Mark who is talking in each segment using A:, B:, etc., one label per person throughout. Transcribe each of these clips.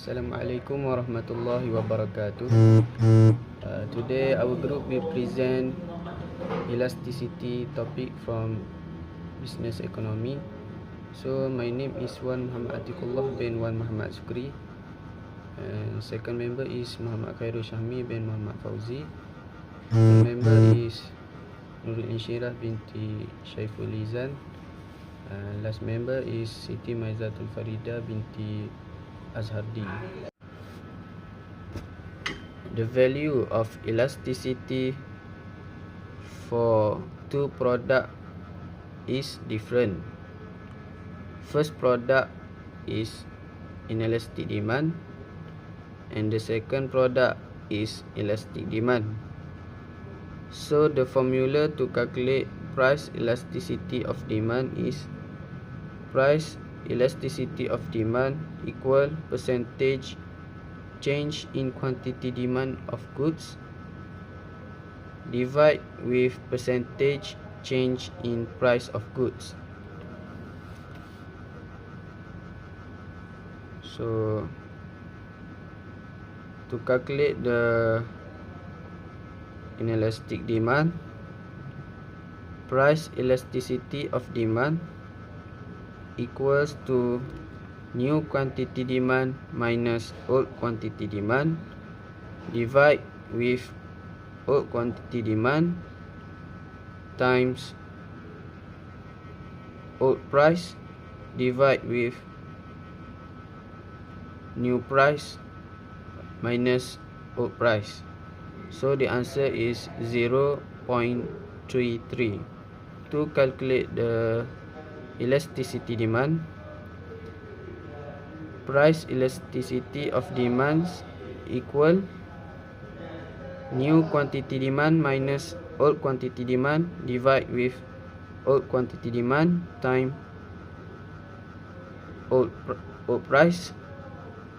A: Assalamualaikum warahmatullahi wabarakatuh. Today our group will present elasticity topic from business economy. So my name is Wan Muhammad Atiqullah bin Wan Muhammad Sukri, and second member is Muhammad Khairul Syahmi bin Muhammad Fauzi. Third member is Nurul Insyirah binti Syaiful Lizan. Last member is Siti Maizatul Farida binti Azhardi. The value of elasticity for two product is different. First product is inelastic demand, and the second product is elastic demand. So the formula to calculate price elasticity of demand is price elasticity of demand equal percentage change in quantity demand of goods divide with percentage change in price of goods. So to calculate the inelastic demand, price elasticity of demand equals to new quantity demand minus old quantity demand divide with old quantity demand times old price divide with new price minus old price. So the answer is 0.33. To calculate the elasticity demand, price elasticity of demands equal new quantity demand minus old quantity demand divide with old quantity demand time old price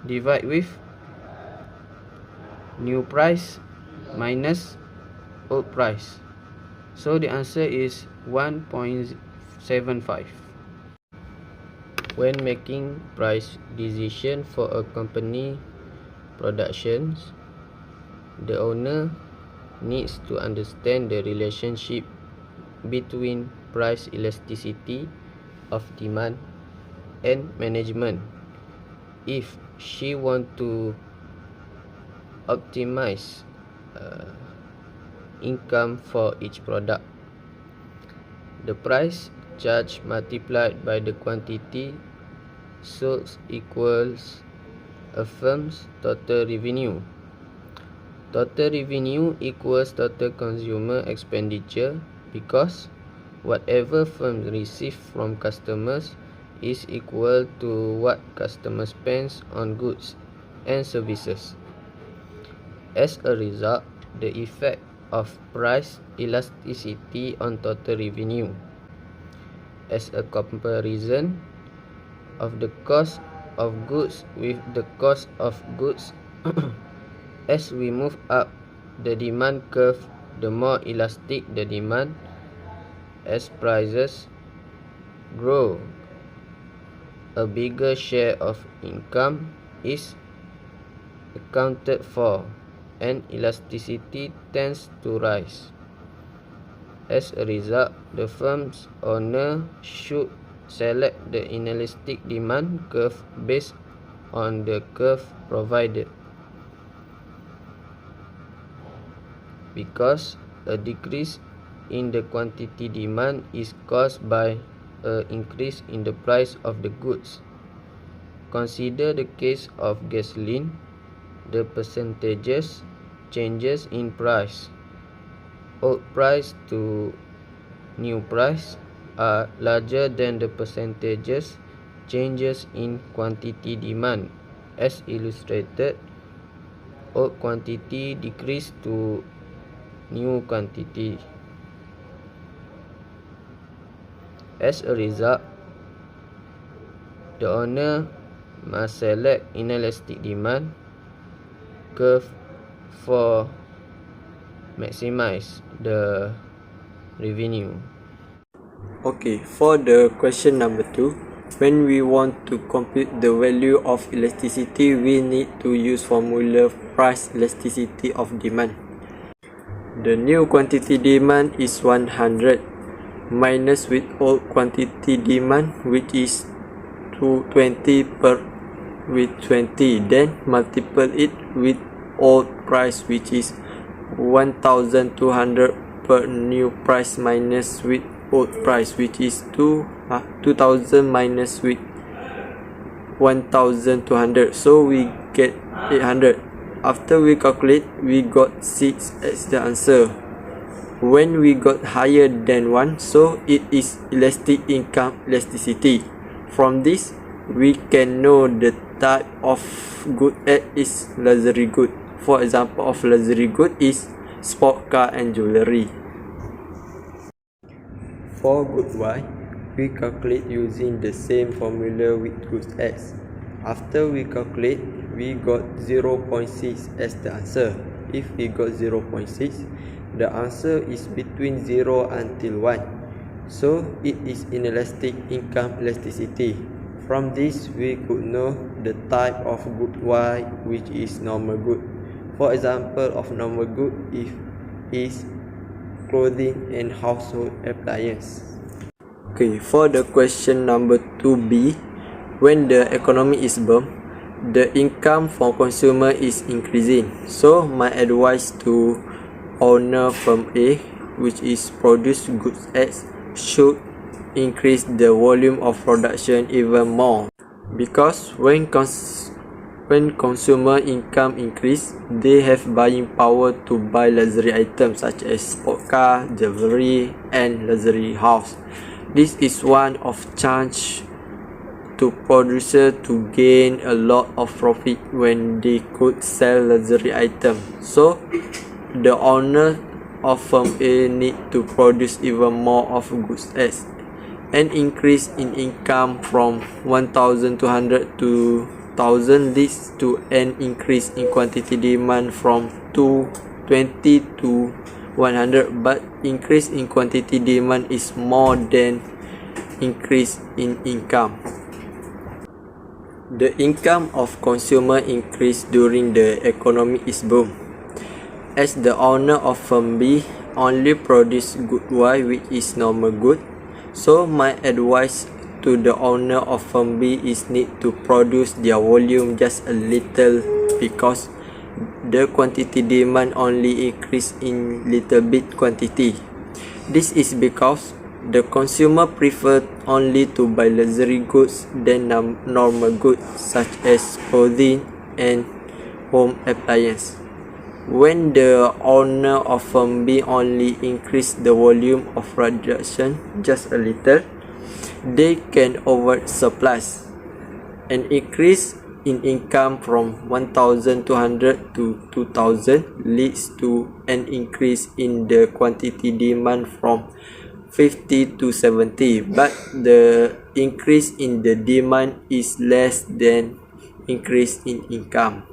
A: divide with new price minus old price. So the answer is 1.75. When making price decision for a company productions, the owner needs to understand the relationship between price elasticity of demand and management. If she want to optimize income for each product, the price charge multiplied by the quantity sold equals a firm's total revenue. Total revenue equals total consumer expenditure because whatever firm receive from customers is equal to what customer spends on goods and services. As a result, the effect of price elasticity on total revenue as a comparison of the cost of goods with the cost of goods. As we move up the demand curve, the more elastic the demand. As prices grow, a bigger share of income is accounted for and elasticity tends to rise. As a result, the firm's owner should select the inelastic demand curve based on the curve provided, because a decrease in the quantity demand is caused by an increase in the price of the goods. Consider the case of gasoline. The percentages changes in price, old price to new price, are larger than the percentages changes in quantity demand. As illustrated, old quantity decrease to new quantity. As a result, the owner must select inelastic demand curve for maximize the revenue.
B: Okay, for the question number 2,
A: When we want to compute the value of elasticity, we need to use formula price elasticity of demand. The new quantity demand is 100 minus with old quantity demand, which is 220 per with 20, then multiply it with old price, which is 1200 per new price minus with old price, which is 2000 minus with 1200, so we get 800. After we calculate, we got 6 as the answer. When we got higher than 1, so it is elastic income elasticity. From this, we can know the type of good is luxury good. For example of luxury good is sport car and jewelry. For good Y, we calculate using the same formula with good X. After we calculate, we got 0.6 as the answer. If we got 0.6, the answer is between 0 until 1. So it is inelastic income elasticity. From this, we could know the type of good Y, which is normal good. For example of normal good is clothing and household appliance. Okay, for the question number 2B, when the economy is boom, the income for consumer is increasing. So my advice to owner firm A, which is produce goods X, should increase the volume of production even more, because when consumer income increase, they have buying power to buy luxury items such as sport car, jewelry, and luxury house. This is one of chance to producer to gain a lot of profit when they could sell luxury items. So the owner of firm A need to produce even more of goods X. An increase in income from 1,200 to 1,000 leads to an increase in quantity demand from 220 to 100, but increase in quantity demand is more than increase in income. The income of consumer increase during the economy is boom. As the owner of firm B only produce good Y, which is normal good, so my advice to the owner of firm B is need to produce their volume just a little, because the quantity demand only increase in little bit quantity. This is because the consumer prefer only to buy luxury goods than normal goods such as clothing and home appliance. When the owner of firm B only increase the volume of production just a little, they can oversurplus. An increase in income from 1,200 to 2,000 leads to an increase in the quantity demand from 50 to 70, but the increase in the demand is less than increase in income.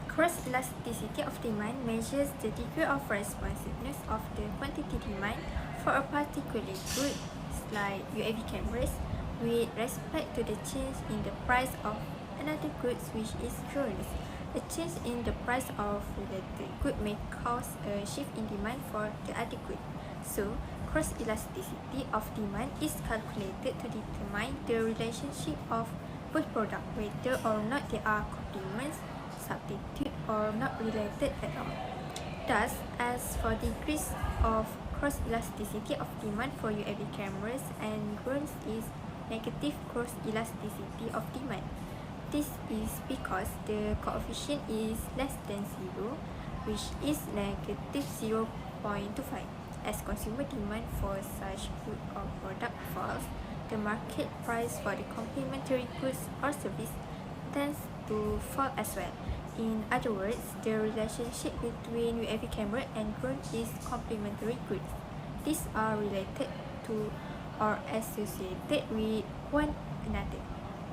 B: Cross-elasticity of demand measures the degree of responsiveness of the quantity demand for a particular good, like UAV cameras, with respect to the change in the price of another goods, which is drones. A change in the price of related good may cause a shift in demand for the other good. So, cross-elasticity of demand is calculated to determine the relationship of both products, whether or not they are complements, substitute, or not related at all. Thus, as for the decrease of cross-elasticity of demand for UAV cameras and drones is negative cross-elasticity of demand. This is because the coefficient is less than 0, which is negative 0.25. As consumer demand for such good or product falls, the market price for the complementary goods or service tends to fall as well. In other words, the relationship between UAV camera and drone is complementary goods. These are related to or associated with one another.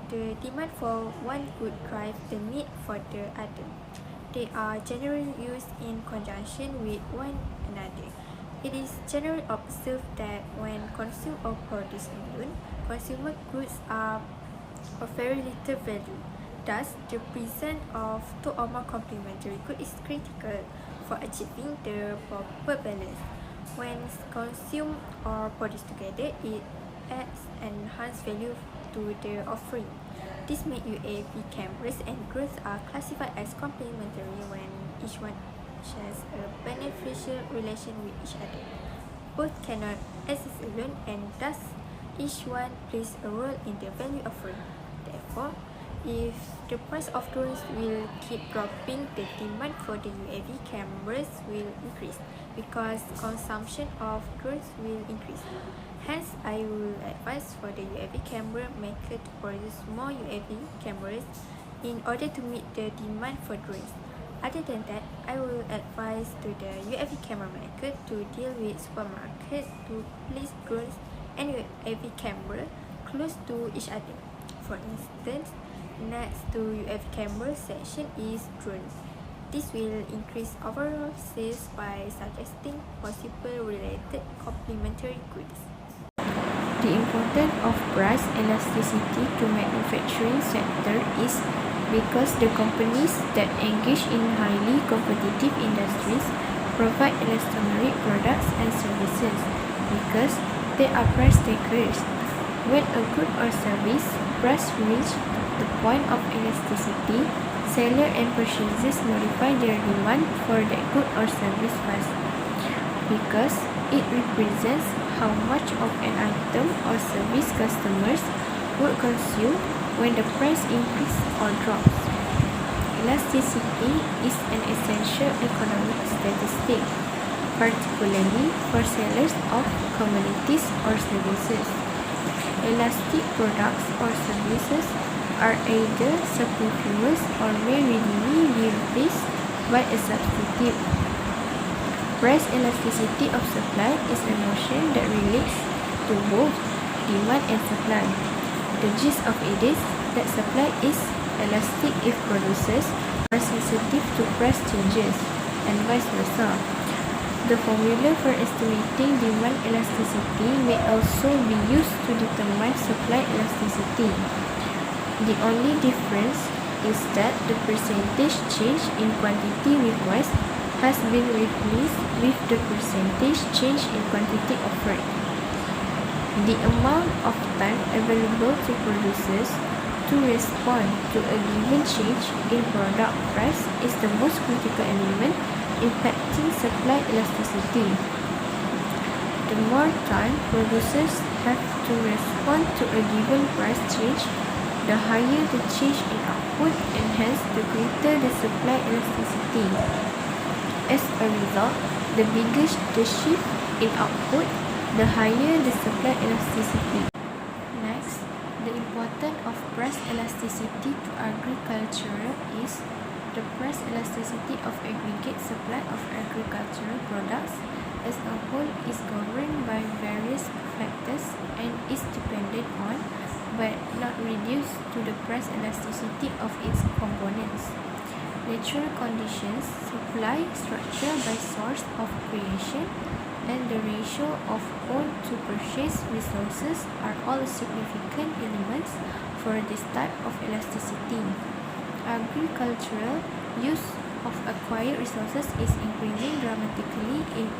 B: The demand for one good drives the need for the other. They are generally used in conjunction with one another. It is generally observed that when consumed or produced alone, consumer goods are of very little value. Thus, the presence of two or more complementary goods is critical for achieving the proper balance. When consumed or produced together, it adds enhanced value to the offering. This makes UAV cameras and goods are classified as complementary when each one shares a beneficial relation with each other. Both cannot exist alone, and thus each one plays a role in the value offering. Therefore, if the price of drones will keep dropping, the demand for the UAV cameras will increase because consumption of drones will increase. Hence, I will advise for the UAV camera maker to produce more UAV cameras in order to meet the demand for drones. Other than that, I will advise to the UAV camera maker to deal with supermarkets to place drones and UAV camera close to each other. For instance, next to UAV camera section is drones. This will increase overall sales by suggesting possible related complementary goods.
C: The importance of price elasticity to manufacturing sector is because the companies that engage in highly competitive industries provide elastomeric products and services because they are price takers. When a good or service price reaches the point of elasticity, seller and purchasers modify their demand for that good or service fast because it represents how much of an item or service customers would consume when the price increases or drops. Elasticity is an essential economic statistic, particularly for sellers of commodities or services. Elastic products or services are either superfluous or may readily be replaced by a substitute. Price elasticity of supply is a notion that relates to both demand and supply. The gist of it is that supply is elastic if producers are sensitive to price changes, and vice versa. The formula for estimating demand elasticity may also be used to determine supply elasticity. The only difference is that the percentage change in quantity request has been replaced with the percentage change in quantity offered. The amount of time available to producers to respond to a given change in product price is the most critical element impacting supply elasticity. The more time producers have to respond to a given price change, the higher the change in output and hence the greater the supply elasticity. As a result, the bigger the shift in output, the higher the supply elasticity. Next, the importance of price elasticity to agriculture is the price elasticity of aggregate supply of agricultural products as a whole is governed by various factors and is dependent on, but not reduced to, the price elasticity of its components. Natural conditions, supply structure by source of creation, and the ratio of owned to purchased resources are all significant elements for this type of elasticity. Agricultural use of acquired resources is increasing dramatically in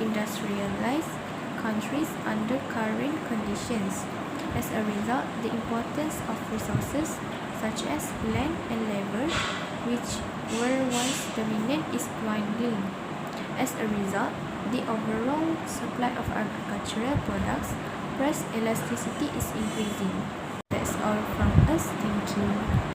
C: industrialized countries under current conditions. As a result, the importance of resources such as land and labor, which were once dominant, is dwindling. As a result, the overall supply of agricultural products price elasticity is increasing. That's all from us. Thank you.